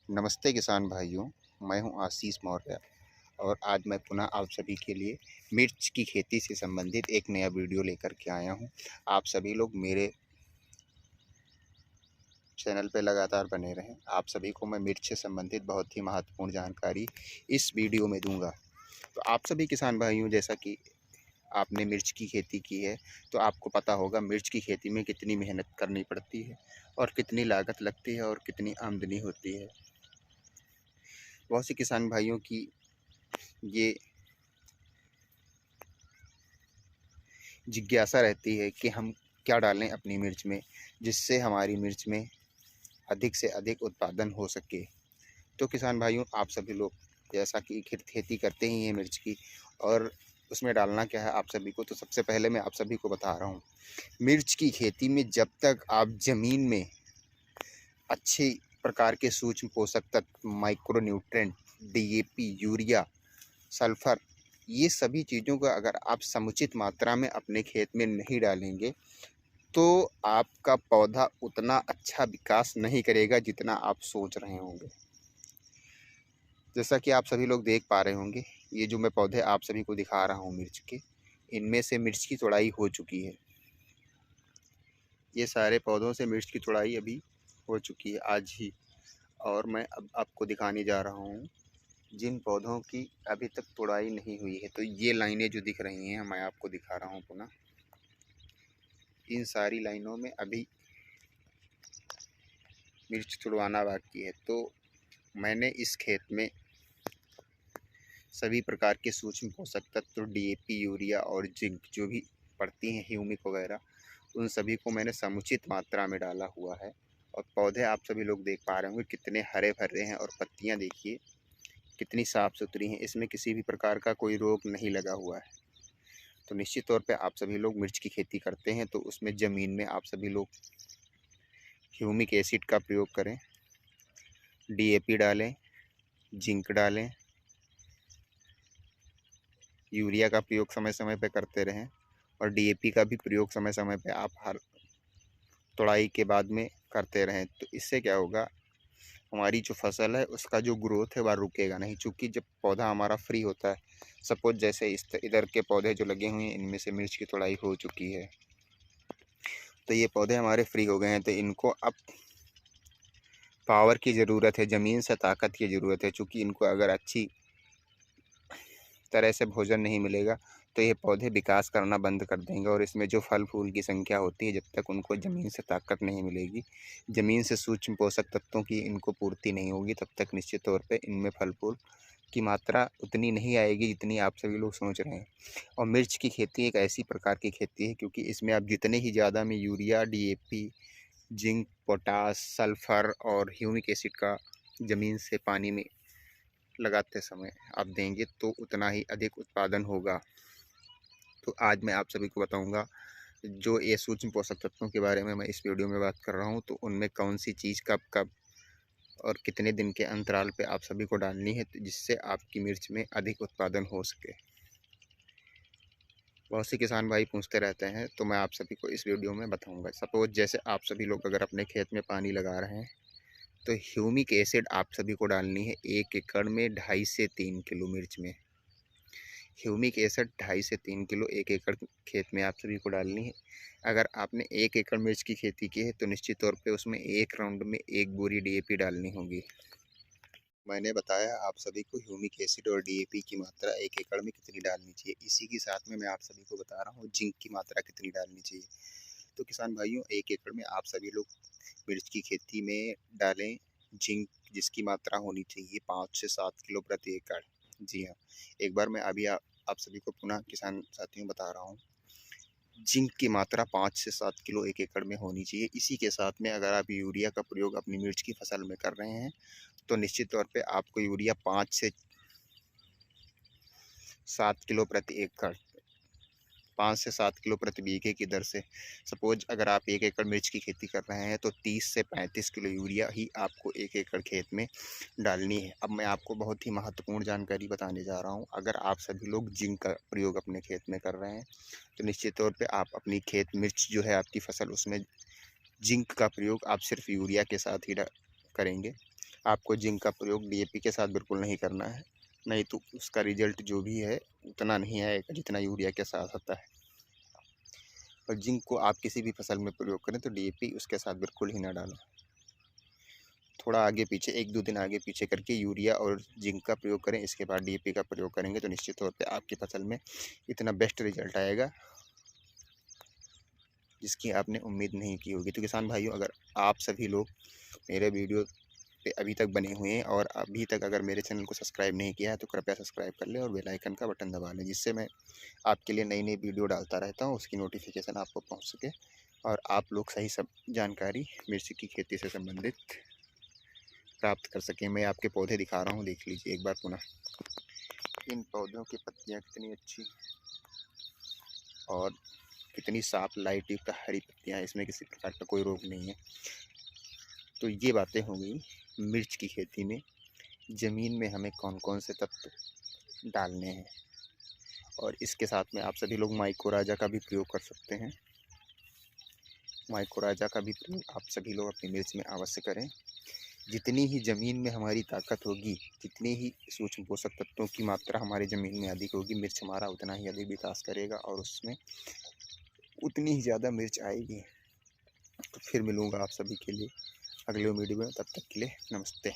नमस्ते किसान भाइयों। मैं हूं आशीष मौर्य और आज मैं पुनः आप सभी के लिए मिर्च की खेती से संबंधित एक नया वीडियो लेकर के आया हूं। आप सभी लोग मेरे चैनल पर लगातार बने रहें। आप सभी को मैं मिर्च से संबंधित बहुत ही महत्वपूर्ण जानकारी इस वीडियो में दूंगा। तो आप सभी किसान भाइयों, जैसा कि आपने मिर्च की खेती की है तो आपको पता होगा मिर्च की खेती में कितनी मेहनत करनी पड़ती है और कितनी लागत लगती है और कितनी आमदनी होती है। बहुत से किसान भाइयों की ये जिज्ञासा रहती है कि हम क्या डालें अपनी मिर्च में जिससे हमारी मिर्च में अधिक से अधिक उत्पादन हो सके। तो किसान भाइयों, आप सभी लोग जैसा कि खेती करते ही हैं मिर्च की, और उसमें डालना क्या है आप सभी को, तो सबसे पहले मैं आप सभी को बता रहा हूँ। मिर्च की खेती में जब तक आप ज़मीन में अच्छे प्रकार के सूक्ष्म पोषक तत्व, micro nutrient, DAP, urea, sulphur, ये सभी चीज़ों का अगर आप समुचित मात्रा में अपने खेत में नहीं डालेंगे तो आपका पौधा उतना अच्छा विकास नहीं करेगा जितना आप सोच रहे होंगे। जैसा कि आप सभी लोग देख पा रहे होंगे, ये जो मैं पौधे आप सभी को दिखा रहा हूँ मिर्च के, इनमें से मिर्च की तुड़ाई हो चुकी है। ये सारे पौधों से मिर्च की तुड़ाई अभी हो चुकी है आज ही, और मैं अब आपको दिखाने जा रहा हूँ जिन पौधों की अभी तक तुड़ाई नहीं हुई है। तो ये लाइनें जो दिख रही हैं मैं आपको दिखा रहा हूँ पुनः, इन सारी लाइनों में अभी मिर्च तुड़वाना बाकी है। तो मैंने इस खेत में सभी प्रकार के सूक्ष्म पोषक तत्व, डीएपी, यूरिया और जिंक जो भी पड़ती हैं, ह्यूमिक वगैरह, उन सभी को मैंने समुचित मात्रा में डाला हुआ है। और पौधे आप सभी लोग देख पा रहे होंगे कितने हरे भरे हैं, और पत्तियां देखिए कितनी साफ़ सुथरी हैं, इसमें किसी भी प्रकार का कोई रोग नहीं लगा हुआ है। तो निश्चित तौर पे आप सभी लोग मिर्च की खेती करते हैं तो उसमें ज़मीन में आप सभी लोग ह्यूमिक एसिड का प्रयोग करें, डीएपी डालें, जिंक डालें, यूरिया का प्रयोग समय समय पे करते रहें, और डीएपी का भी प्रयोग समय समय पे आप हर तुड़ाई के बाद में करते रहें। तो इससे क्या होगा, हमारी जो फसल है उसका जो ग्रोथ है वह रुकेगा नहीं। चूँकि जब पौधा हमारा फ्री होता है, सपोज जैसे इस इधर के पौधे जो लगे हुए हैं इनमें से मिर्च की तुड़ाई हो चुकी है, तो ये पौधे हमारे फ्री हो गए हैं। तो इनको अब पावर की ज़रूरत है, ज़मीन से ताकत की ज़रूरत है। चूँकि इनको अगर अच्छी तरह से भोजन नहीं मिलेगा तो ये पौधे विकास करना बंद कर देंगे, और इसमें जो फल फूल की संख्या होती है, जब तक उनको ज़मीन से ताकत नहीं मिलेगी, ज़मीन से सूक्ष्म पोषक तत्वों की इनको पूर्ति नहीं होगी, तब तक निश्चित तौर पे इनमें फल फूल की मात्रा उतनी नहीं आएगी जितनी आप सभी लोग सोच रहे हैं। और मिर्च की खेती एक ऐसी प्रकार की खेती है क्योंकि इसमें आप जितने ही ज़्यादा में urea, DAP, zinc, potash, sulphur और ह्यूमिक एसिड का ज़मीन से पानी में लगाते समय आप देंगे तो उतना ही अधिक उत्पादन होगा। तो आज मैं आप सभी को बताऊंगा जो ये सूक्ष्म पोषक तत्वों के बारे में मैं इस वीडियो में बात कर रहा हूं, तो उनमें कौन सी चीज़ कब कब और कितने दिन के अंतराल पे आप सभी को डालनी है, तो जिससे आपकी मिर्च में अधिक उत्पादन हो सके। बहुत से किसान भाई पूछते रहते हैं, तो मैं आप सभी को इस वीडियो में बताऊंगा। सपोज जैसे आप सभी लोग अगर अपने खेत में पानी लगा रहे हैं तो ह्यूमिक एसिड आप सभी को डालनी है 1 एकड़ में 2.5 से 3 किलो मिर्च में। ह्यूमिक एसिड 2.5 से 3 किलो 1 एकड़ खेत में आप सभी को डालनी है। अगर आपने 1 एकड़ मिर्च की खेती की है तो निश्चित तौर पे उसमें एक राउंड में 1 बोरी डीएपी डालनी होगी। मैंने बताया आप सभी को ह्यूमिक एसिड और डीएपी की मात्रा 1 एकड़ में कितनी डालनी चाहिए। इसी के साथ में मैं आप सभी को बता रहा हूँ जिंक की मात्रा कितनी डालनी चाहिए। तो किसान भाइयों, 1 एकड़ में आप सभी लोग मिर्च की खेती में डालें जिंक, जिसकी मात्रा होनी चाहिए 5 से 7 किलो प्रति एकड़। जी हाँ, एक बार मैं अभी आप सभी को पुनः किसान साथियों बता रहा हूँ, जिंक की मात्रा 5 से 7 किलो 1 एकड़ में होनी चाहिए। इसी के साथ में अगर आप यूरिया का प्रयोग अपनी मिर्च की फसल में कर रहे हैं तो निश्चित तौर पे आपको यूरिया 5 से 7 किलो प्रति एकड़, 5 से 7 किलो प्रति बीघे की दर से, सपोज अगर आप 1 एकड़ मिर्च की खेती कर रहे हैं तो 30 से 35 किलो यूरिया ही आपको 1 एकड़ खेत में डालनी है। अब मैं आपको बहुत ही महत्वपूर्ण जानकारी बताने जा रहा हूं। अगर आप सभी लोग जिंक का प्रयोग अपने खेत में कर रहे हैं तो निश्चित तौर पे आप अपनी खेत मिर्च जो है आपकी फसल, उसमें जिंक का प्रयोग आप सिर्फ यूरिया के साथ ही करेंगे। आपको जिंक का प्रयोग डीएपी के साथ बिल्कुल नहीं करना है, नहीं तो उसका रिजल्ट जो भी है उतना नहीं आएगा जितना यूरिया के साथ आता है। और जिंक को आप किसी भी फसल में प्रयोग करें तो डीएपी उसके साथ बिल्कुल ही ना डालें। थोड़ा आगे पीछे 1-2 दिन आगे पीछे करके यूरिया और जिंक का प्रयोग करें, इसके बाद डीएपी का प्रयोग करेंगे तो निश्चित तौर पे आपकी फसल में इतना बेस्ट रिजल्ट आएगा जिसकी आपने उम्मीद नहीं की होगी। तो किसान भाइयों, अगर आप सभी लोग मेरे वीडियो पे अभी तक बने हुए हैं और अभी तक अगर मेरे चैनल को सब्सक्राइब नहीं किया है तो कृपया सब्सक्राइब कर लें और बेल आइकन का बटन दबा लें, जिससे मैं आपके लिए नई नई वीडियो डालता रहता हूँ, उसकी नोटिफिकेशन आपको पहुँच सके और आप लोग सही सब जानकारी मिर्ची की खेती से संबंधित प्राप्त कर सकें। मैं आपके पौधे दिखा रहा हूँ, देख लीजिए एक बार पुनः। इन पौधों की पत्तियाँ कितनी अच्छी और कितनी साफ लाइट युक्त हरी पत्तियाँ हैं, इसमें किसी प्रकार का कोई रोग नहीं है। तो ये बातें हो गई मिर्च की खेती में ज़मीन में हमें कौन कौन से तत्व डालने हैं, और इसके साथ में आप सभी लोग माइकोराजा का भी प्रयोग कर सकते हैं। माइकोराजा का भी प्रयोग आप सभी लोग अपनी मिर्च में अवश्य करें। जितनी ही ज़मीन में हमारी ताकत होगी, जितनी ही सूक्ष्म पोषक तत्वों की मात्रा हमारी ज़मीन में अधिक होगी, मिर्च हमारा उतना ही अधिक विकास करेगा और उसमें उतनी ही ज़्यादा मिर्च आएगी। तो फिर मिलूँगा आप सभी के लिए अगले वीडियो में, तब तक के लिए नमस्ते।